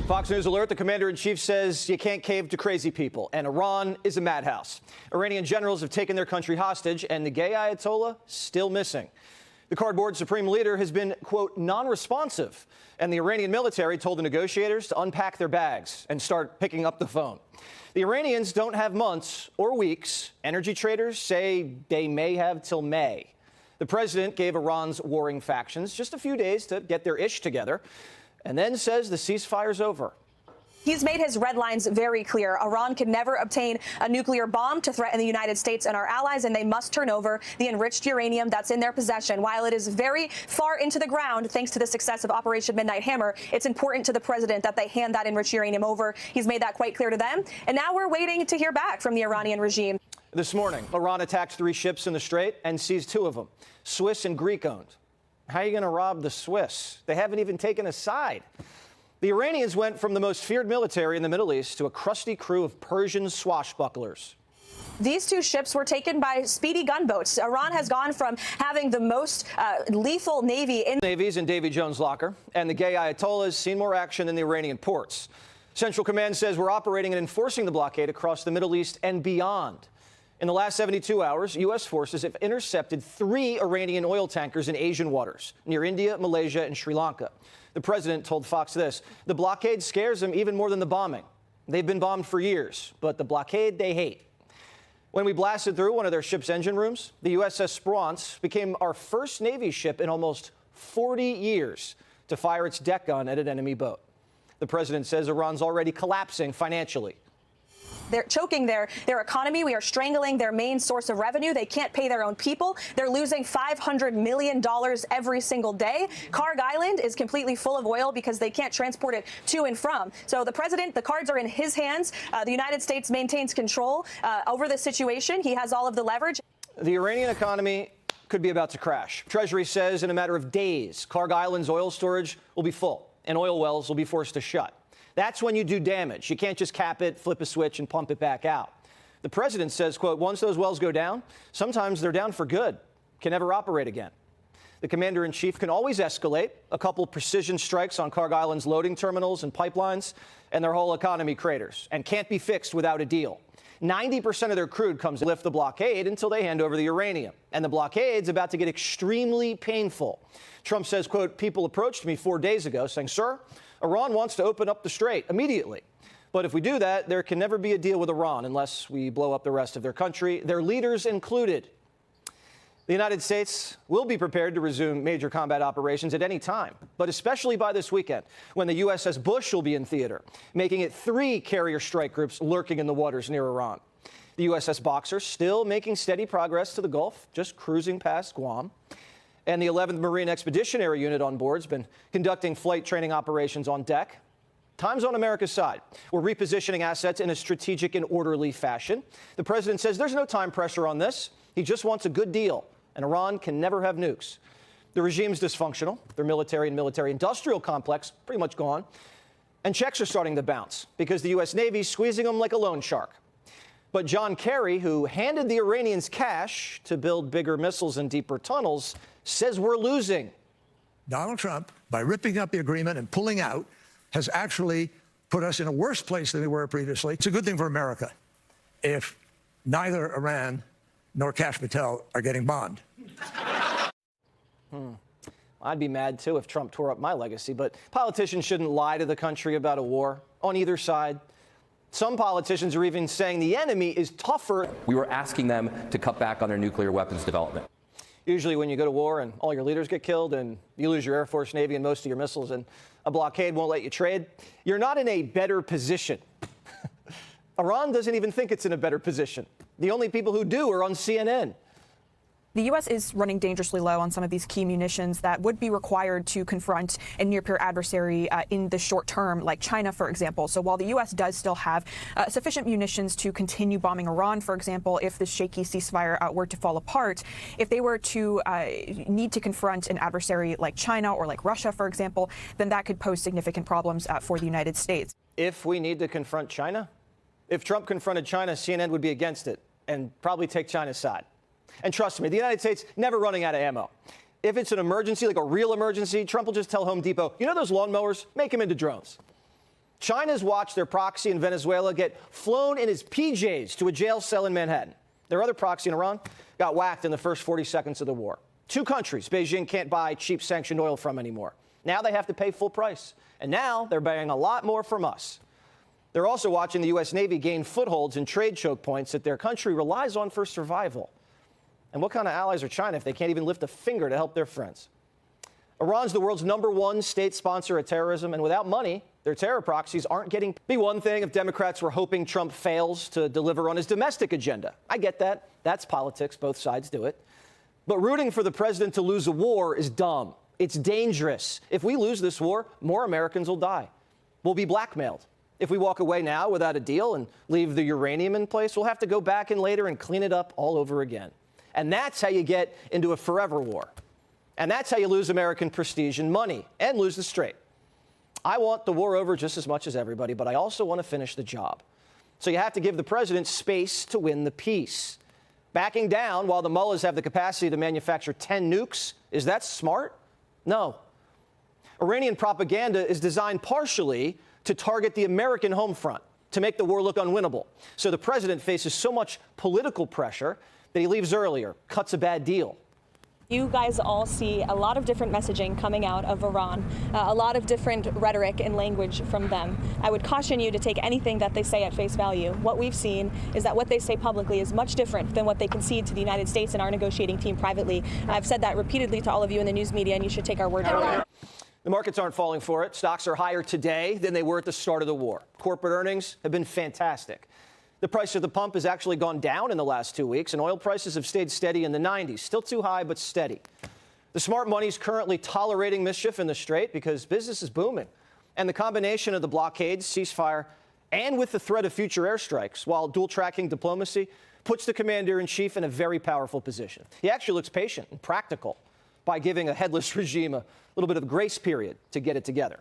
Fox News alert, the commander-in-chief says you can't cave to crazy people, and Iran is a madhouse. Iranian generals have taken their country hostage, and the gay Ayatollah still missing. The cardboard supreme leader has been, quote, non-responsive, and the Iranian military told the negotiators to unpack their bags and start picking up the phone. The Iranians don't have months or weeks. Energy traders say they may have till May. The president gave Iran's warring factions just a few days to get their ish together, and then says the ceasefire's over. He's made his red lines very clear. Iran can never obtain a nuclear bomb to threaten the United States and our allies, and they must turn over the enriched uranium that's in their possession. While it is very far into the ground, thanks to the success of Operation Midnight Hammer, it's important to the president that they hand that enriched uranium over. He's made that quite clear to them, and now we're waiting to hear back from the Iranian regime. This morning, Iran attacked 3 ships in the Strait and seized 2 of them, Swiss and Greek-owned. How are you going to rob the Swiss? They haven't even taken a side. The Iranians went from the most feared military in the Middle East to a crusty crew of Persian swashbucklers. These 2 ships were taken by speedy gunboats. Iran has gone from having the most lethal navy in navies in Davy Jones' locker, and the gay Ayatollah has seen more action in the Iranian ports. Central Command says we're operating and enforcing the blockade across the Middle East and beyond. In the last 72 hours, U.S. forces have intercepted 3 Iranian oil tankers in Asian waters near India, Malaysia, and Sri Lanka. The president told Fox this: the blockade scares them even more than the bombing. They've been bombed for years, but the blockade they hate. When we blasted through one of their ship's engine rooms, the USS Spruance became our first Navy ship in almost 40 years to fire its deck gun at an enemy boat. The president says Iran's already collapsing financially. They're choking their economy. We are strangling their main source of revenue. They can't pay their own people. They're losing $500 million every single day. Kharg Island is completely full of oil because they can't transport it to and from. So the president, the cards are in his hands. The United States maintains control over the situation. He has all of the leverage. The Iranian economy could be about to crash. Treasury says in a matter of days, Kharg Island's oil storage will be full and oil wells will be forced to shut. That's when you do damage. You can't just cap it, flip a switch, and pump it back out. The president says, quote, once those wells go down, sometimes they're down for good, can never operate again. The commander-in-chief can always escalate a couple precision strikes on Kharg Island's loading terminals and pipelines, and their whole economy craters, and can't be fixed without a deal. 90% of their crude comes to lift the blockade until they hand over the uranium. And the blockade's about to get extremely painful. Trump says, quote, people approached me 4 days ago saying, sir, Iran wants to open up the Strait immediately. But if we do that, there can never be a deal with Iran unless we blow up the rest of their country, their leaders included. The United States will be prepared to resume major combat operations at any time, but especially by this weekend, when the USS Bush will be in theater, making it 3 carrier strike groups lurking in the waters near Iran. The USS Boxer still making steady progress to the Gulf, just cruising past Guam. And the 11th Marine Expeditionary Unit on board has been conducting flight training operations on deck. Time's on America's side. We're repositioning assets in a strategic and orderly fashion. The president says there's no time pressure on this. He just wants a good deal, and Iran can never have nukes. The regime's dysfunctional. Their military and military-industrial complex pretty much gone. And checks are starting to bounce because the U.S. Navy's squeezing them like a loan shark. But John Kerry, who handed the Iranians cash to build bigger missiles and deeper tunnels, says we're losing. Donald Trump, by ripping up the agreement and pulling out, has actually put us in a worse place than we were previously. It's a good thing for America if neither Iran nor Kash Patel are getting bombed. I'd be mad, too, if Trump tore up my legacy. But politicians shouldn't lie to the country about a war on either side. Some politicians are even saying the enemy is tougher. We were asking them to cut back on their nuclear weapons development. Usually when you go to war and all your leaders get killed and you lose your Air Force, Navy, and most of your missiles and a blockade won't let you trade, you're not in a better position. Iran doesn't even think it's in a better position. The only people who do are on CNN. The U.S. is running dangerously low on some of these key munitions that would be required to confront a near-peer adversary in the short term, like China, for example. So while the U.S. does still have sufficient munitions to continue bombing Iran, for example, if the shaky ceasefire were to fall apart, if they were to need to confront an adversary like China or like Russia, for example, then that could pose significant problems for the United States. If we need to confront China? If Trump confronted China, CNN would be against it and probably take China's side. And trust me, the United States never running out of ammo. If it's an emergency, like a real emergency, Trump will just tell Home Depot, you know those lawnmowers? Make them into drones. China's watched their proxy in Venezuela get flown in his PJs to a jail cell in Manhattan. Their other proxy in Iran got whacked in the first 40 seconds of the war. 2 countries Beijing can't buy cheap sanctioned oil from anymore. Now they have to pay full price. And now they're buying a lot more from us. They're also watching the U.S. Navy gain footholds in trade choke points that their country relies on for survival. And what kind of allies are China if they can't even lift a finger to help their friends? Iran's the world's #1 state sponsor of terrorism, and without money, their terror proxies aren't getting. Be one thing if Democrats were hoping Trump fails to deliver on his domestic agenda. I get that. That's politics. Both sides do it. But rooting for the president to lose a war is dumb. It's dangerous. If we lose this war, more Americans will die. We'll be blackmailed. If we walk away now without a deal and leave the uranium in place, we'll have to go back in later and clean it up all over again. And that's how you get into a forever war. And that's how you lose American prestige and money and lose the strait. I want the war over just as much as everybody, but I also want to finish the job. So you have to give the president space to win the peace. Backing down while the mullahs have the capacity to manufacture 10 nukes, is that smart? No. Iranian propaganda is designed partially to target the American home front, to make the war look unwinnable. So the president faces so much political pressure that he leaves earlier, cuts a bad deal. You guys all see a lot of different messaging coming out of Iran, a lot of different rhetoric and language from them. I would caution you to take anything that they say at face value. What we've seen is that what they say publicly is much different than what they concede to the United States and our negotiating team privately. I've said that repeatedly to all of you in the news media, and you should take our word for it. The markets aren't falling for it. Stocks are higher today than they were at the start of the war. Corporate earnings have been fantastic. The price at the pump has actually gone down in the last 2 weeks, and oil prices have stayed steady in the 90s. Still too high, but steady. The smart money is currently tolerating mischief in the Strait because business is booming. And the combination of the blockades, ceasefire, and with the threat of future airstrikes, while dual-tracking diplomacy, puts the commander-in-chief in a very powerful position. He actually looks patient and practical by giving a headless regime a little bit of a grace period to get it together.